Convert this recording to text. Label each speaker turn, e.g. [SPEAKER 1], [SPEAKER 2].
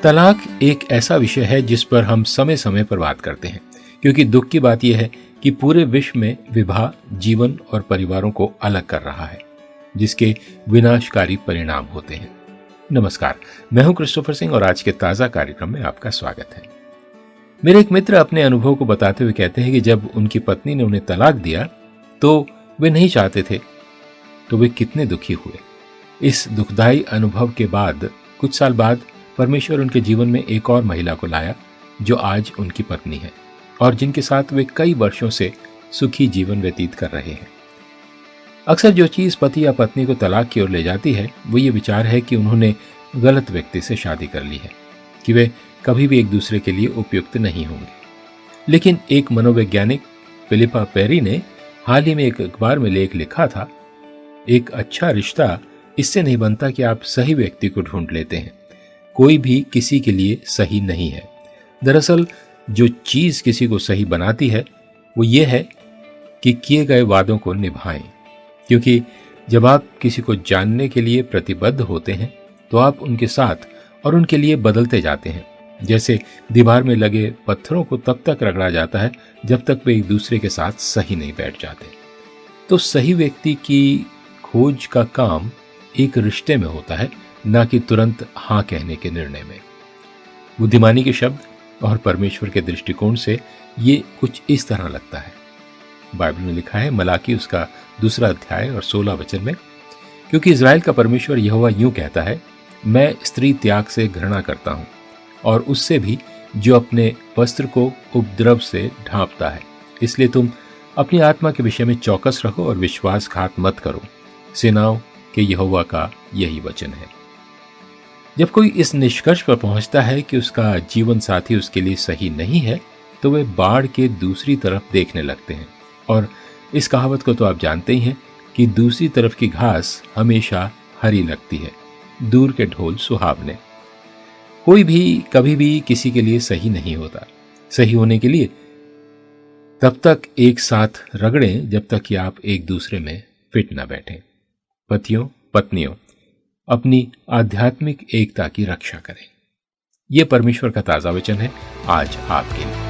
[SPEAKER 1] तलाक एक ऐसा विषय है जिस पर हम समय समय पर बात करते हैं, क्योंकि दुख की बात यह है कि पूरे विश्व में विवाह जीवन और परिवारों को अलग कर रहा है, जिसके विनाशकारी परिणाम होते हैं। नमस्कार, मैं हूं क्रिस्टोफर सिंह और आज के ताजा कार्यक्रम में आपका स्वागत है। मेरे एक मित्र अपने अनुभव को बताते हुए कहते हैं कि जब उनकी पत्नी ने उन्हें तलाक दिया तो वे नहीं चाहते थे, तो वे कितने दुखी हुए। इस दुखदायी अनुभव के बाद कुछ साल बाद परमेश्वर उनके जीवन में एक और महिला को लाया जो आज उनकी पत्नी है और जिनके साथ वे कई वर्षों से सुखी जीवन व्यतीत कर रहे हैं। अक्सर जो चीज पति या पत्नी को तलाक की ओर ले जाती है वो ये विचार है कि उन्होंने गलत व्यक्ति से शादी कर ली है, कि वे कभी भी एक दूसरे के लिए उपयुक्त नहीं होंगे। लेकिन एक मनोवैज्ञानिक फिलिपा पेरी ने हाल ही में एक अखबार में लेख लिखा था, एक अच्छा रिश्ता इससे नहीं बनता कि आप सही व्यक्ति को ढूंढ लेते हैं। कोई भी किसी के लिए सही नहीं है। दरअसल जो चीज किसी को सही बनाती है वो ये है कि किए गए वादों को निभाएं, क्योंकि जब आप किसी को जानने के लिए प्रतिबद्ध होते हैं तो आप उनके साथ और उनके लिए बदलते जाते हैं। जैसे दीवार में लगे पत्थरों को तब तक रगड़ा जाता है जब तक वे एक दूसरे के साथ सही नहीं बैठ जाते। तो सही व्यक्ति की खोज का काम एक रिश्ते में होता है, ना कि तुरंत हाँ कहने के निर्णय में। बुद्धिमानी के शब्द और परमेश्वर के दृष्टिकोण से ये कुछ इस तरह लगता है। बाइबल में लिखा है, मलाकी उसका 2 अध्याय और 16 वचन में, क्योंकि इज़राइल का परमेश्वर यहोवा यूं कहता है, मैं स्त्री त्याग से घृणा करता हूं और उससे भी जो अपने वस्त्र को उपद्रव से ढांपता है। इसलिए तुम अपनी आत्मा के विषय में चौकस रहो और विश्वासघात मत करो। सेनाओं के यहोवा का यही वचन है। जब कोई इस निष्कर्ष पर पहुंचता है कि उसका जीवन साथी उसके लिए सही नहीं है तो वे बाढ़ के दूसरी तरफ देखने लगते हैं। और इस कहावत को तो आप जानते ही हैं कि दूसरी तरफ की घास हमेशा हरी लगती है, दूर के ढोल सुहावने। कोई भी कभी भी किसी के लिए सही नहीं होता। सही होने के लिए तब तक एक साथ रगड़ें जब तक कि आप एक दूसरे में फिट न बैठें। पतियों पत्नियों, अपनी आध्यात्मिक एकता की रक्षा करें। यह परमेश्वर का ताजा वचन है आज आपके लिए।